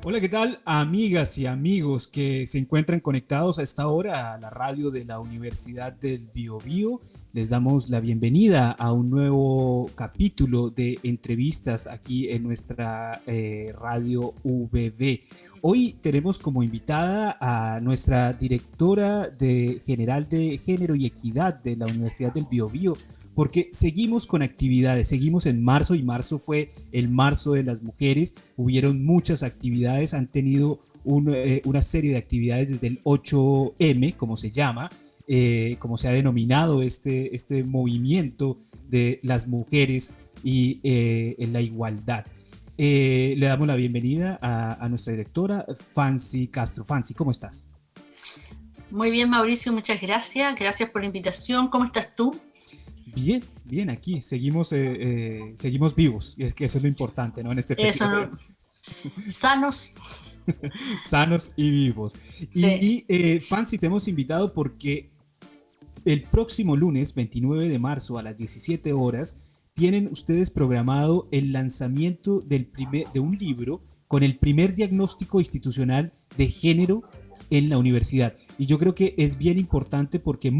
Hola, ¿qué tal, amigas y amigos que se encuentran conectados a esta hora a la radio de la Universidad del Biobío? Les damos la bienvenida a un nuevo capítulo de entrevistas aquí en nuestra radio VB. Hoy tenemos como invitada a nuestra directora general de Género y Equidad de la Universidad del Biobío, porque seguimos con actividades, seguimos en marzo y marzo fue el marzo de las mujeres, hubieron muchas actividades, han tenido una serie de actividades desde el 8M, como se llama, como se ha denominado este movimiento de las mujeres y en la igualdad. Le damos la bienvenida a nuestra directora, Fancy Castro. Fancy, ¿cómo estás? Muy bien, Mauricio, muchas gracias. Gracias por la invitación. ¿Cómo estás tú? Bien, bien, aquí seguimos vivos, y es que eso es lo importante, ¿no? En este Eso, periodo, sanos. sanos y vivos. Sí. Fancy, te hemos invitado porque el próximo lunes, 29 de marzo, a las 17 horas, tienen ustedes programado el lanzamiento de un libro con el primer diagnóstico institucional de género en la universidad. Y yo creo que es bien importante porque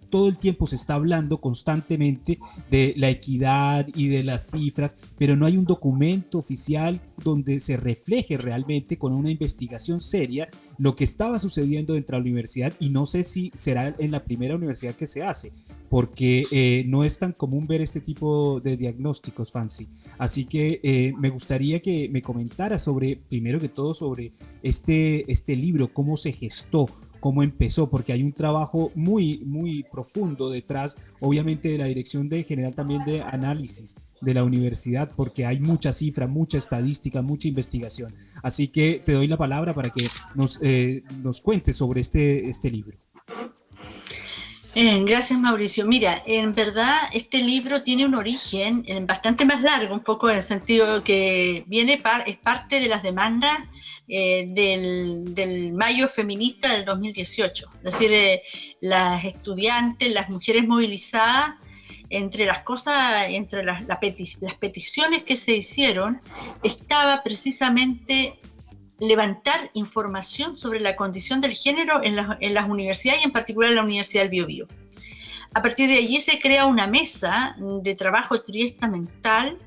todo el tiempo se está hablando constantemente de la equidad y de las cifras, pero no hay un documento oficial donde se refleje realmente con una investigación seria lo que estaba sucediendo dentro de la universidad, y no sé si será en la primera universidad que se hace, porque no es tan común ver este tipo de diagnósticos, Fancy. Así que me gustaría que me comentara primero que todo, sobre este libro, cómo se gestó, cómo empezó, porque hay un trabajo muy, muy profundo detrás, obviamente, de la Dirección General también de Análisis de la universidad, porque hay mucha cifra, mucha estadística, mucha investigación. Así que te doy la palabra para que nos cuentes sobre este libro. Gracias, Mauricio. Mira, en verdad este libro tiene un origen bastante más largo, un poco en el sentido que es parte de las demandas del Mayo Feminista del 2018. Es decir, las estudiantes, las mujeres movilizadas, entre las cosas, entre las peticiones que se hicieron, estaba precisamente levantar información sobre la condición del género en las universidades y en particular en la Universidad del Biobío. A partir de allí se crea una mesa de trabajo triestamental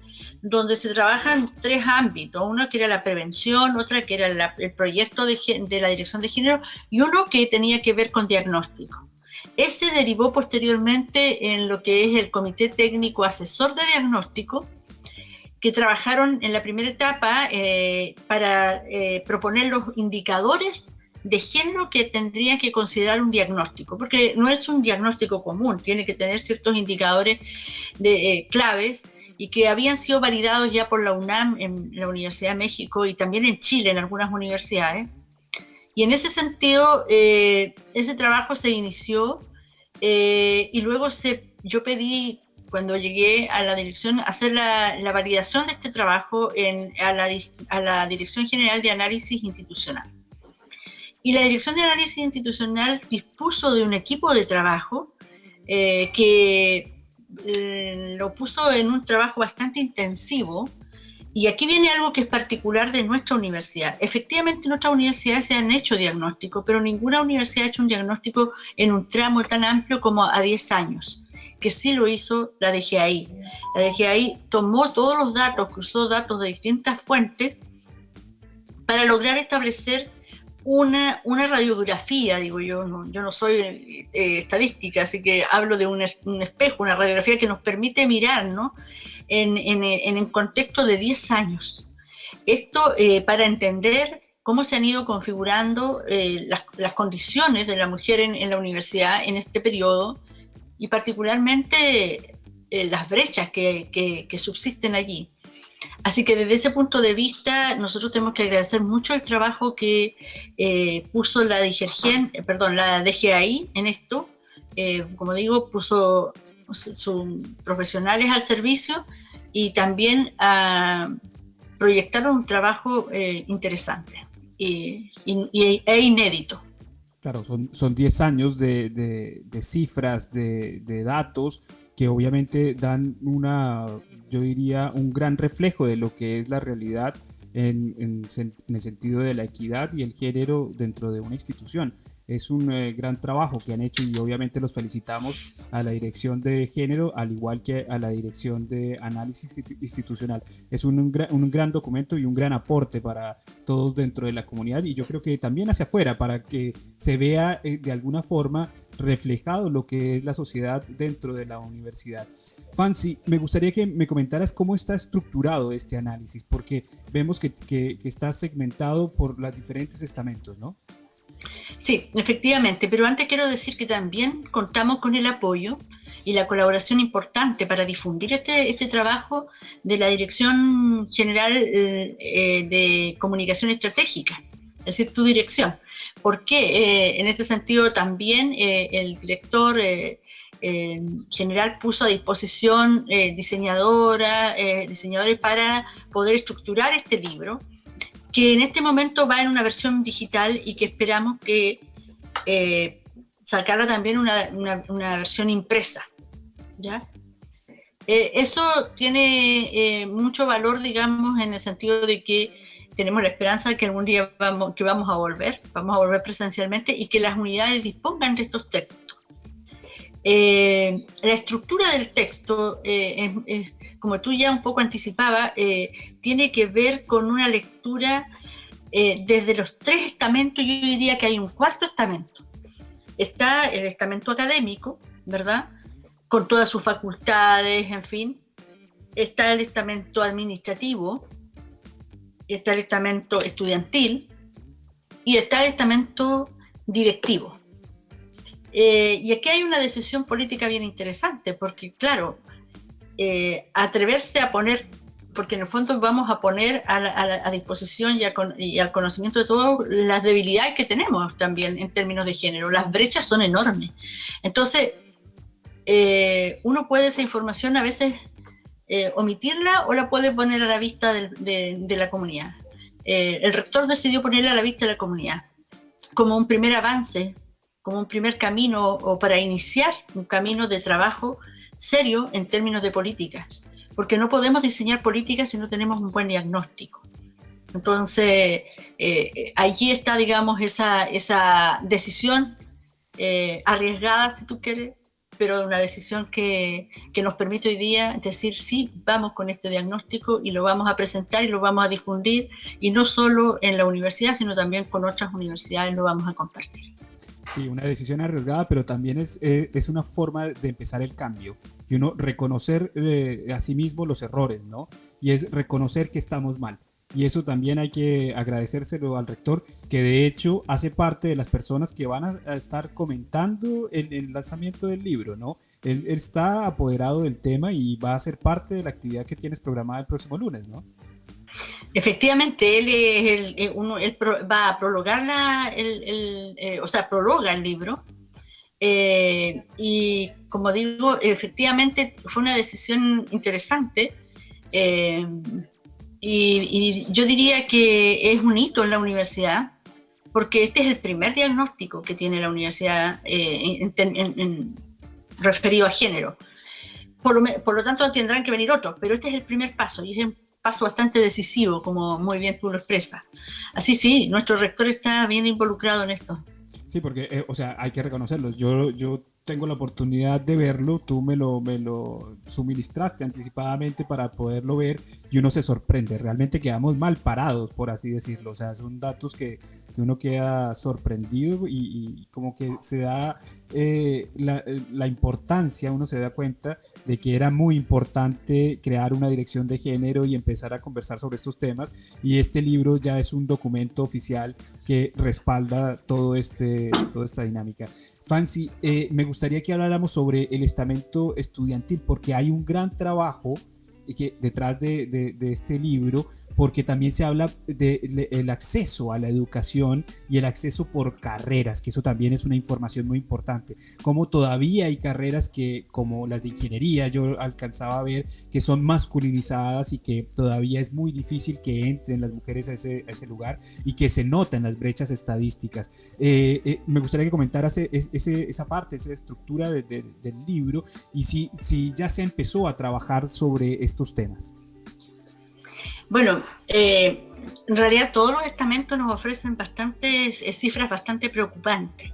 donde se trabajan tres ámbitos, uno que era la prevención, otra que era el proyecto de la dirección de género y uno que tenía que ver con diagnóstico. Ese derivó posteriormente en lo que es el Comité Técnico Asesor de Diagnóstico, que trabajaron en la primera etapa para proponer los indicadores de género que tendría que considerar un diagnóstico, porque no es un diagnóstico común, tiene que tener ciertos indicadores claves y que habían sido validados ya por la UNAM en la Universidad de México y también en Chile en algunas universidades. Y en ese sentido, ese trabajo se inició y luego yo pedí, cuando llegué a la dirección, hacer la validación de este trabajo a la Dirección General de Análisis Institucional. Y la Dirección de Análisis Institucional dispuso de un equipo de trabajo que lo puso en un trabajo bastante intensivo. Y aquí viene algo que es particular de nuestra universidad. Efectivamente, en nuestras universidades se han hecho diagnósticos, pero ninguna universidad ha hecho un diagnóstico en un tramo tan amplio como a 10 años, que sí lo hizo la DGAI. La DGAI tomó todos los datos, cruzó datos de distintas fuentes para lograr establecer una radiografía, digo yo no soy estadística, así que hablo de un espejo, una radiografía que nos permite mirar, ¿no?, en el contexto de 10 años. Esto para entender cómo se han ido configurando las condiciones de la mujer en la universidad en este periodo y particularmente las brechas que subsisten allí. Así que desde ese punto de vista nosotros tenemos que agradecer mucho el trabajo que puso la DGAI en esto. Como digo, puso sus profesionales al servicio y también proyectaron un trabajo interesante e inédito. Claro, son 10 años de cifras, de datos que obviamente dan yo diría, un gran reflejo de lo que es la realidad en el sentido de la equidad y el género dentro de una institución. Es un gran trabajo que han hecho y obviamente los felicitamos a la dirección de género, al igual que a la dirección de análisis institucional. Es un gran documento y un gran aporte para todos dentro de la comunidad y yo creo que también hacia afuera, para que se vea de alguna forma reflejado lo que es la sociedad dentro de la universidad. Fancy, me gustaría que me comentaras cómo está estructurado este análisis, porque vemos que está segmentado por los diferentes estamentos, ¿no? Sí, efectivamente, pero antes quiero decir que también contamos con el apoyo y la colaboración importante para difundir este trabajo de la Dirección General de Comunicación Estratégica, es decir, tu dirección. Porque en este sentido también el director general puso a disposición diseñadores para poder estructurar este libro, que en este momento va en una versión digital y que esperamos que sacarla también una versión impresa, ¿ya? Eso tiene mucho valor, digamos, en el sentido de que tenemos la esperanza de que algún día vamos a volver presencialmente y que las unidades dispongan de estos textos. La estructura del texto, como tú ya un poco anticipabas, tiene que ver con una lectura desde los tres estamentos. Yo diría que hay un cuarto estamento. Está el estamento académico, ¿verdad? Con todas sus facultades, en fin. Está el estamento administrativo, está el estamento estudiantil y está el estamento directivo. Y aquí hay una decisión política bien interesante, porque claro, atreverse a poner, porque en el fondo vamos a poner a disposición y al conocimiento de todos las debilidades que tenemos también en términos de género. Las brechas son enormes. Entonces, uno puede esa información a veces omitirla o la puede poner a la vista de la comunidad. El rector decidió ponerla a la vista de la comunidad como un primer avance, como un primer camino o para iniciar un camino de trabajo serio en términos de política, porque no podemos diseñar políticas si no tenemos un buen diagnóstico. Entonces, allí está, digamos, esa decisión arriesgada, si tú quieres, pero una decisión que nos permite hoy día decir, sí, vamos con este diagnóstico y lo vamos a presentar y lo vamos a difundir, y no solo en la universidad, sino también con otras universidades lo vamos a compartir. Sí, una decisión arriesgada, pero también es una forma de empezar el cambio y uno reconocer a sí mismo los errores, ¿no? Y es reconocer que estamos mal. Y eso también hay que agradecérselo al rector, que de hecho hace parte de las personas que van a estar comentando el lanzamiento del libro, ¿no? Él está apoderado del tema y va a ser parte de la actividad que tienes programada el próximo lunes, ¿no? Efectivamente, él va a prologar prologa el libro. Y como digo, efectivamente fue una decisión interesante. Y yo diría que es un hito en la universidad, porque este es el primer diagnóstico que tiene la universidad referido a género. Por lo tanto, tendrán que venir otros, pero este es el primer paso y es un paso bastante decisivo, como muy bien tú lo expresas. Así sí, nuestro rector está bien involucrado en esto. Sí, porque, hay que reconocerlos. Yo tengo la oportunidad de verlo, tú me lo suministraste anticipadamente para poderlo ver y uno se sorprende. Realmente quedamos mal parados, por así decirlo. O sea, son datos que uno queda sorprendido y como que se da la importancia, uno se da cuenta de que era muy importante crear una dirección de género y empezar a conversar sobre estos temas, y este libro ya es un documento oficial que respalda toda esta dinámica. Fancy, me gustaría que habláramos sobre el estamento estudiantil, porque hay un gran trabajo detrás de este libro, porque también se habla del acceso a la educación y el acceso por carreras, que eso también es una información muy importante. Como todavía hay carreras que, como las de ingeniería, yo alcanzaba a ver que son masculinizadas y que todavía es muy difícil que entren las mujeres a ese lugar y que se notan las brechas estadísticas. Me gustaría que comentaras esa parte, esa estructura del libro, y si ya se empezó a trabajar sobre estos temas. Bueno, en realidad todos los estamentos nos ofrecen cifras bastante preocupantes.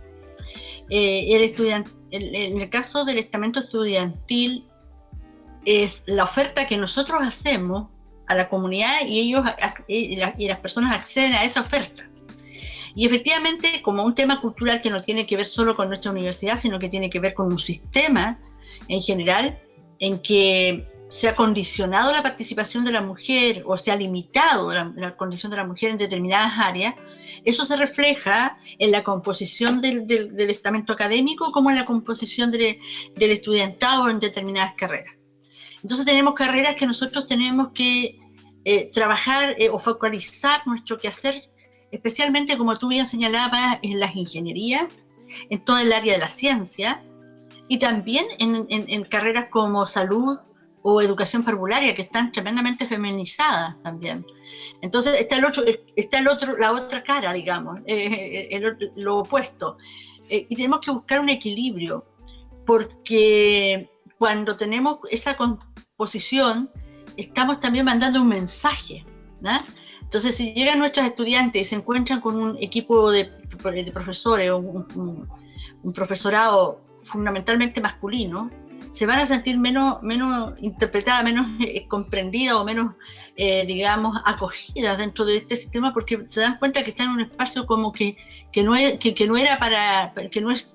En el caso del estamento estudiantil, es la oferta que nosotros hacemos a la comunidad y las personas acceden a esa oferta. Y efectivamente, como un tema cultural que no tiene que ver solo con nuestra universidad, sino que tiene que ver con un sistema en general, en que se ha condicionado la participación de la mujer o se ha limitado la condición de la mujer en determinadas áreas, eso se refleja en la composición del estamento académico como en la composición del estudiantado en determinadas carreras. Entonces tenemos carreras que nosotros tenemos que trabajar o focalizar nuestro quehacer, especialmente, como tú bien señalabas, en las ingenierías, en todo el área de la ciencia, y también en carreras como salud o educación parvularia, que están tremendamente feminizadas también. Entonces está la otra cara, digamos, lo opuesto. Y tenemos que buscar un equilibrio, porque cuando tenemos esa composición, estamos también mandando un mensaje, ¿no? Entonces, si llegan nuestros estudiantes y se encuentran con un equipo de profesores o un profesorado fundamentalmente masculino, se van a sentir menos interpretadas, menos comprendidas o menos, digamos, acogidas dentro de este sistema, porque se dan cuenta que están en un espacio como que no es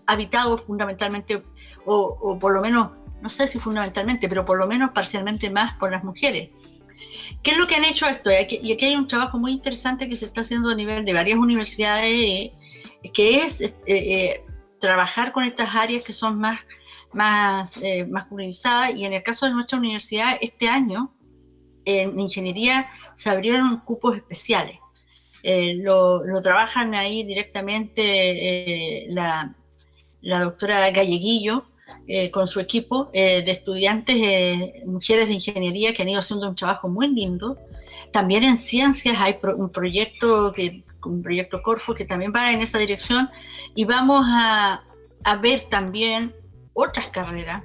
habitado fundamentalmente, o por lo menos, no sé si fundamentalmente, pero por lo menos parcialmente más por las mujeres. ¿Qué es lo que han hecho esto? Y aquí hay un trabajo muy interesante que se está haciendo a nivel de varias universidades, que es trabajar con estas áreas que son más masculinizadas. Y en el caso de nuestra universidad, este año, en ingeniería, se abrieron cupos especiales. Lo trabajan ahí directamente la doctora Galleguillo, con su equipo de estudiantes, mujeres de ingeniería, que han ido haciendo un trabajo muy lindo. También en ciencias hay un proyecto Corfo, que también va en esa dirección, y vamos a ver también otras carreras,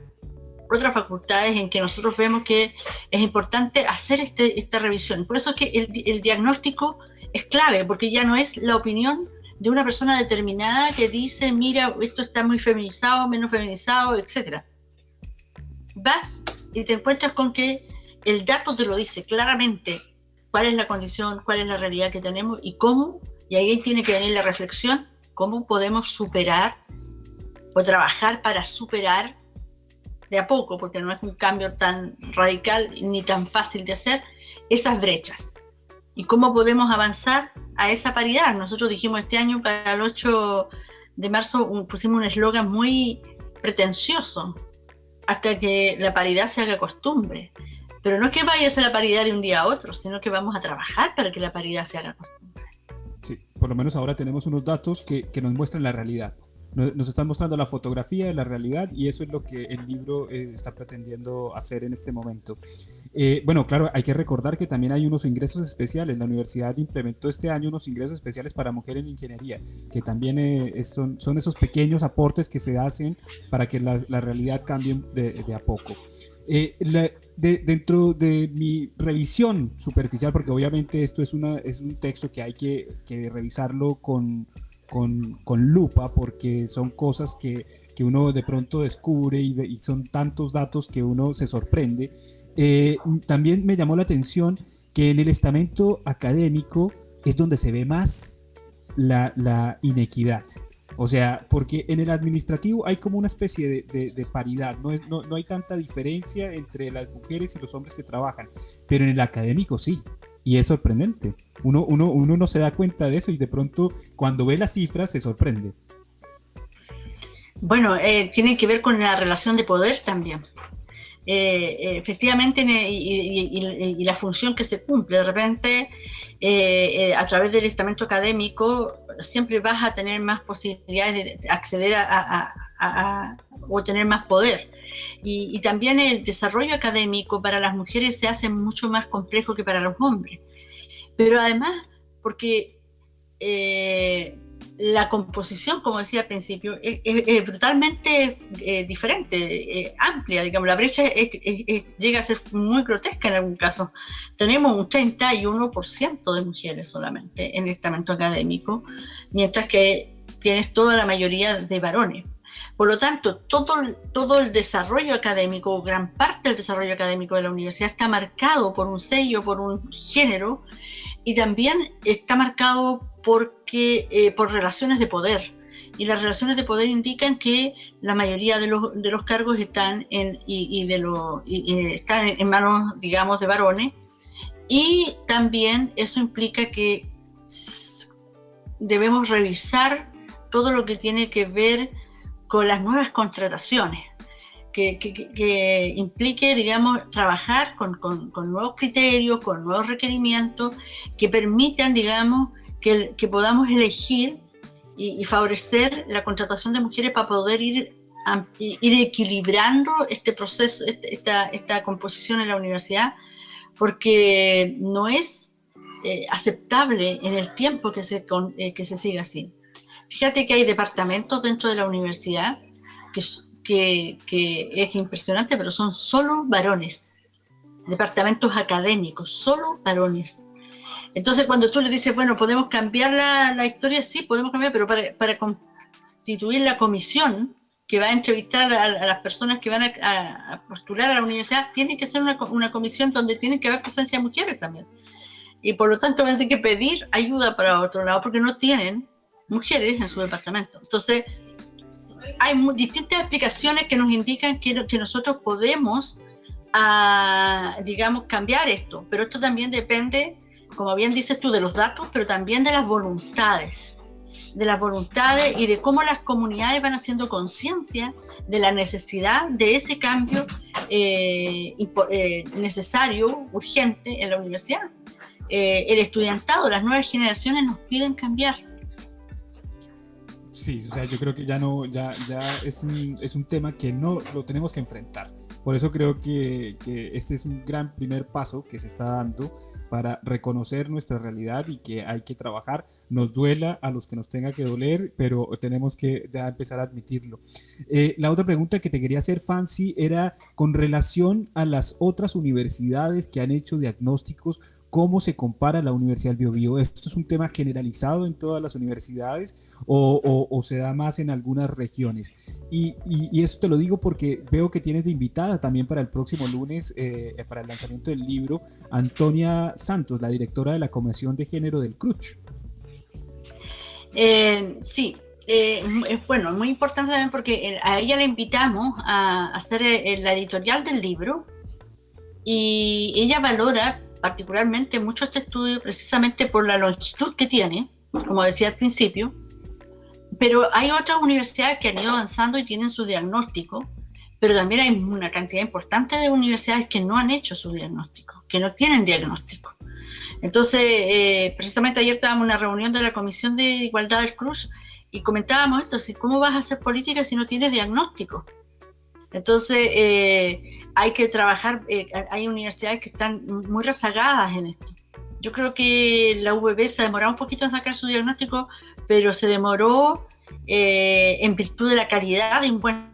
otras facultades en que nosotros vemos que es importante hacer esta revisión. Por eso es que el diagnóstico es clave, porque ya no es la opinión de una persona determinada que dice, mira, esto está muy feminizado, menos feminizado, etc. Vas y te encuentras con que el dato te lo dice claramente, cuál es la condición, cuál es la realidad que tenemos y cómo, y ahí tiene que venir la reflexión, cómo podemos superar o trabajar para superar de a poco, porque no es un cambio tan radical ni tan fácil de hacer, esas brechas. ¿Y cómo podemos avanzar a esa paridad? Nosotros dijimos este año, para el 8 de marzo, pusimos un eslogan muy pretencioso, hasta que la paridad se haga costumbre. Pero no es que vaya a ser la paridad de un día a otro, sino que vamos a trabajar para que la paridad se haga costumbre. Sí, por lo menos ahora tenemos unos datos que nos muestran la realidad. Nos están mostrando la fotografía de la realidad, y eso es lo que el libro está pretendiendo hacer en este momento. Bueno, claro, hay que recordar que también hay unos ingresos especiales. La universidad implementó este año unos ingresos especiales para mujeres en ingeniería, que también son esos pequeños aportes que se hacen para que la realidad cambie de a poco. Dentro de mi revisión superficial, porque obviamente esto es un texto que hay que revisarlo con lupa, porque son cosas que uno de pronto descubre y son tantos datos que uno se sorprende. También me llamó la atención que en el estamento académico es donde se ve más la inequidad. O sea, porque en el administrativo hay como una especie de paridad, no hay tanta diferencia entre las mujeres y los hombres que trabajan, pero en el académico sí, y es sorprendente. Uno no se da cuenta de eso, y de pronto cuando ve las cifras se sorprende. Bueno, tiene que ver con la relación de poder también. Efectivamente, y la función que se cumple. De repente, a través del estamento académico, siempre vas a tener más posibilidades de acceder o tener más poder. Y también el desarrollo académico para las mujeres se hace mucho más complejo que para los hombres. Pero además, porque la composición, como decía al principio, es brutalmente diferente, amplia, digamos, la brecha llega a ser muy grotesca en algún caso. Tenemos un 31% de mujeres solamente en el estamento académico, mientras que tienes toda la mayoría de varones. Por lo tanto, todo el desarrollo académico, gran parte del desarrollo académico de la universidad está marcado por un sello, por un género, y también está marcado por relaciones de poder. Y las relaciones de poder indican que la mayoría de los cargos están están en manos, digamos, de varones. Y también eso implica que debemos revisar todo lo que tiene que ver con las nuevas contrataciones, que implique, digamos, trabajar con nuevos criterios, con nuevos requerimientos que permitan, digamos, que podamos elegir y favorecer la contratación de mujeres para poder ir equilibrando este proceso, esta composición en la universidad, porque no es aceptable en el tiempo que se siga así. Fíjate que hay departamentos dentro de la universidad que es impresionante, pero son solo varones, departamentos académicos, solo varones. Entonces, cuando tú le dices, bueno, ¿podemos cambiar la historia? Sí, podemos cambiar, pero para constituir la comisión que va a entrevistar a las personas que van a postular a la universidad, tiene que ser una comisión donde tienen que haber presencia de mujeres también. Y por lo tanto, van a tener que pedir ayuda para otro lado, porque no tienen mujeres en su departamento. Entonces, hay distintas explicaciones que nos indican que nosotros podemos, digamos, cambiar esto, pero esto también depende, como bien dices tú, de los datos, pero también de las voluntades y de cómo las comunidades van haciendo conciencia de la necesidad de ese cambio necesario, urgente en la universidad. El estudiantado, las nuevas generaciones nos piden cambiar. Sí, o sea, yo creo que ya es un tema que no lo tenemos que enfrentar. Por eso creo que este es un gran primer paso que se está dando para reconocer nuestra realidad y que hay que trabajar, nos duela a los que nos tenga que doler, pero tenemos que ya empezar a admitirlo. La otra pregunta que te quería hacer, Fancy, era con relación a las otras universidades que han hecho diagnósticos. ¿Cómo se compara la Universidad del Biobío? ¿Esto es un tema generalizado en todas las universidades o se da más en algunas regiones? Y eso te lo digo porque veo que tienes de invitada también para el próximo lunes, para el lanzamiento del libro, Antonia Santos, la directora de la Comisión de Género del CRUCH. Sí, es bueno, muy importante también porque a ella la invitamos a hacer la editorial del libro y ella valora particularmente mucho este estudio precisamente por la longitud que tiene, como decía al principio, pero hay otras universidades que han ido avanzando y tienen su diagnóstico, pero también hay una cantidad importante de universidades que no han hecho su diagnóstico, que no tienen diagnóstico. Entonces, precisamente ayer estábamos en una reunión de la Comisión de Igualdad del CRUCH y comentábamos esto, ¿cómo vas a hacer política si no tienes diagnóstico? Entonces, hay que trabajar, hay universidades que están muy rezagadas en esto. Yo creo que la UBB se demoró un poquito en sacar su diagnóstico, pero se demoró en virtud de la calidad de un buen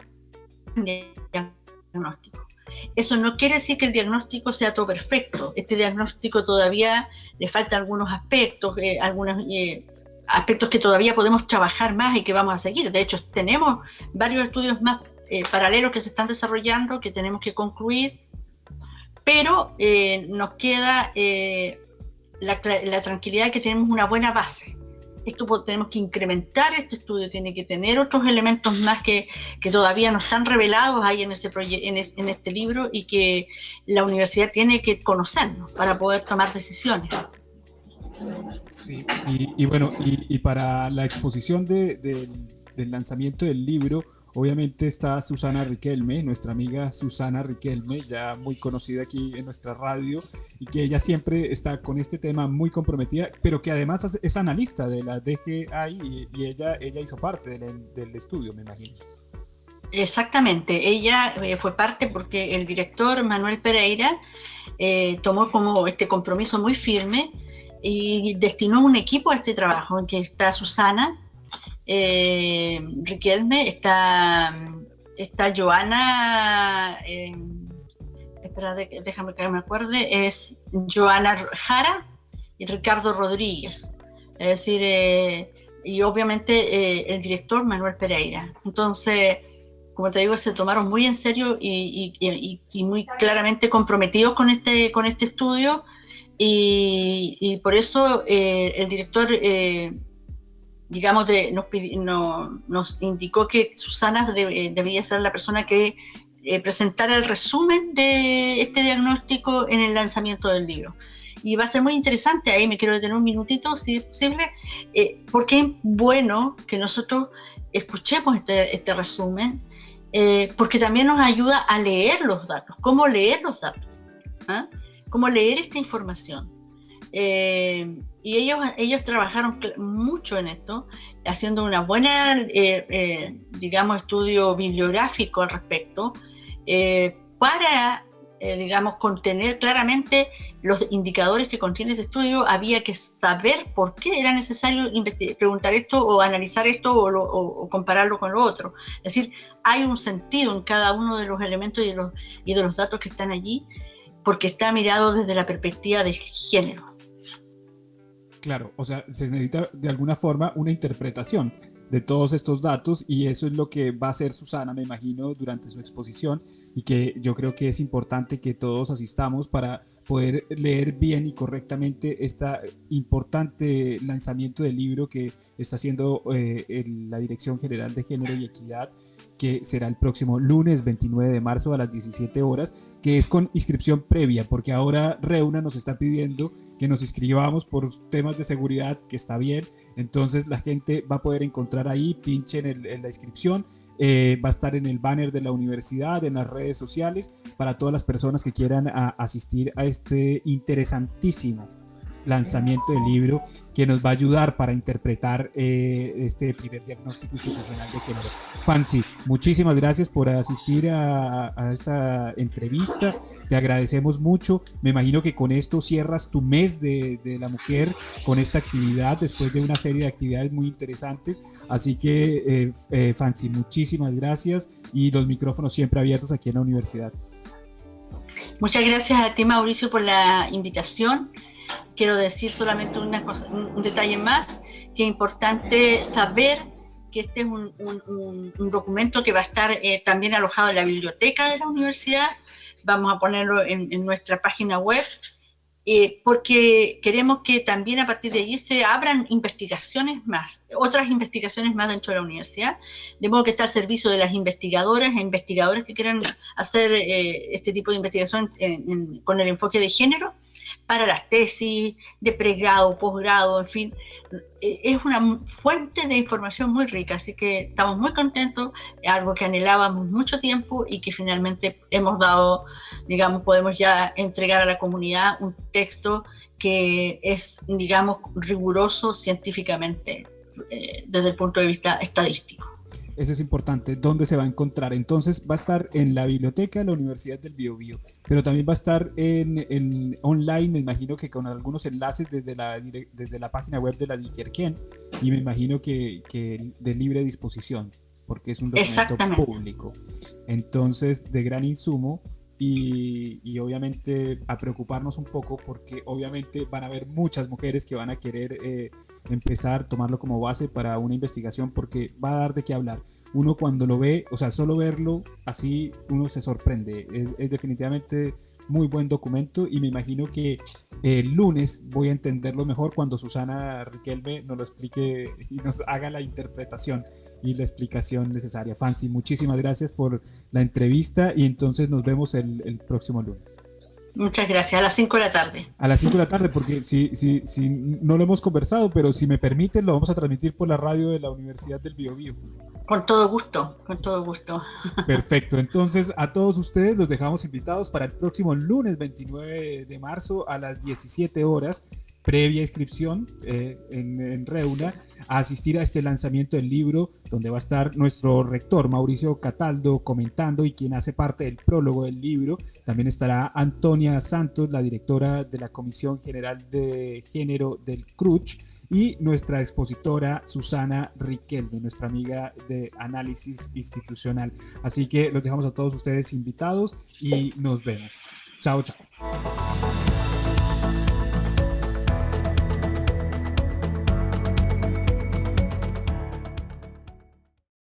diagnóstico. Eso no quiere decir que el diagnóstico sea todo perfecto. Este diagnóstico todavía le faltan algunos aspectos, aspectos que todavía podemos trabajar más y que vamos a seguir. De hecho, tenemos varios estudios más paralelos que se están desarrollando, que tenemos que concluir, pero nos queda la tranquilidad de que tenemos una buena base. Esto tenemos que incrementar este estudio, tiene que tener otros elementos más que todavía no están revelados ahí en este libro y que la universidad tiene que conocernos para poder tomar decisiones. Sí, y bueno, y para la exposición del lanzamiento del libro, obviamente está Susana Riquelme, nuestra amiga Susana Riquelme, ya muy conocida aquí en nuestra radio, y que ella siempre está con este tema muy comprometida, pero que además es analista de la DGAI y ella hizo parte del estudio, me imagino. Exactamente, ella fue parte porque el director Manuel Pereira tomó como este compromiso muy firme y destinó un equipo a este trabajo, en que está Susana, Riquelme, está Joana, espera, déjame que me acuerde, es Joana Jara y Ricardo Rodríguez. Es decir, y obviamente el director Manuel Pereira. Entonces, como te digo, se tomaron muy en serio y muy claramente comprometidos con este estudio, y por eso el director, digamos, nos indicó que Susana debería ser la persona que presentara el resumen de este diagnóstico en el lanzamiento del libro. Y va a ser muy interesante, ahí me quiero detener un minutito, si es posible, porque es bueno que nosotros escuchemos este resumen, porque también nos ayuda a leer los datos, cómo leer los datos, ¿eh? Cómo leer esta información. Y ellos trabajaron mucho en esto, haciendo una buena, digamos, estudio bibliográfico al respecto, para, digamos, contener claramente los indicadores que contiene este estudio. Había que saber por qué era necesario preguntar esto o analizar esto o compararlo con lo otro. Es decir, hay un sentido en cada uno de los elementos y de los datos que están allí, porque está mirado desde la perspectiva de género. Claro, o sea, se necesita de alguna forma una interpretación de todos estos datos, y eso es lo que va a hacer Susana, me imagino, durante su exposición, y que yo creo que es importante que todos asistamos para poder leer bien y correctamente este importante lanzamiento del libro que está haciendo la Dirección General de Género y Equidad, que será el próximo lunes 29 de marzo a las 17 horas, que es con inscripción previa, porque ahora Reuna nos está pidiendo que nos inscribamos por temas de seguridad, que está bien. Entonces la gente va a poder encontrar ahí, pinchen en la inscripción, va a estar en el banner de la universidad, en las redes sociales, para todas las personas que quieran asistir a este interesantísimo lanzamiento del libro, que nos va a ayudar para interpretar este primer diagnóstico institucional de género. Fancy, muchísimas gracias por asistir a esta entrevista, te agradecemos mucho. Me imagino que con esto cierras tu mes de la mujer con esta actividad, después de una serie de actividades muy interesantes, así que Fancy, muchísimas gracias, y los micrófonos siempre abiertos aquí en la universidad. Muchas gracias a ti, Mauricio, por la invitación. Quiero decir solamente una cosa, un detalle más, que es importante saber que este es un documento que va a estar también alojado en la biblioteca de la universidad. Vamos a ponerlo en nuestra página web, porque queremos que también a partir de allí se abran investigaciones más, otras investigaciones más dentro de la universidad, de modo que está al servicio de las investigadoras e investigadores que quieran hacer este tipo de investigación con el enfoque de género, para las tesis de pregrado, posgrado, en fin. Es una fuente de información muy rica, así que estamos muy contentos, algo que anhelábamos mucho tiempo y que finalmente hemos dado, digamos, podemos ya entregar a la comunidad un texto que es, digamos, riguroso científicamente desde el punto de vista estadístico. Eso es importante. ¿Dónde se va a encontrar? Entonces va a estar en la biblioteca de la Universidad del Biobío, pero también va a estar en online, me imagino que con algunos enlaces desde la página web de la DIGERGEN, y me imagino que de libre disposición, porque es un documento público. Entonces, de gran insumo, y obviamente a preocuparnos un poco, porque obviamente van a haber muchas mujeres que van a querer empezar a tomarlo como base para una investigación, porque va a dar de qué hablar. Uno cuando lo ve, o sea, solo verlo así, uno se sorprende. Es definitivamente muy buen documento, y me imagino que el lunes voy a entenderlo mejor cuando Susana Riquelme nos lo explique y nos haga la interpretación y la explicación necesaria. Fancy, muchísimas gracias por la entrevista, y entonces nos vemos el próximo lunes. Muchas gracias, a las 5 de la tarde. A las 5 de la tarde, porque si no lo hemos conversado, pero si me permiten, lo vamos a transmitir por la radio de la Universidad del Biobío. Con todo gusto, con todo gusto. Perfecto, entonces a todos ustedes los dejamos invitados para el próximo lunes 29 de marzo a las 17 horas, previa inscripción en Reuna a asistir a este lanzamiento del libro, donde va a estar nuestro rector Mauricio Cataldo comentando, y quien hace parte del prólogo del libro. También estará Antonia Santos, la directora de la Comisión General de Género del CRUCH, y nuestra expositora Susana Riquelme, nuestra amiga de análisis institucional. Así que los dejamos a todos ustedes invitados y nos vemos. Chao, chao.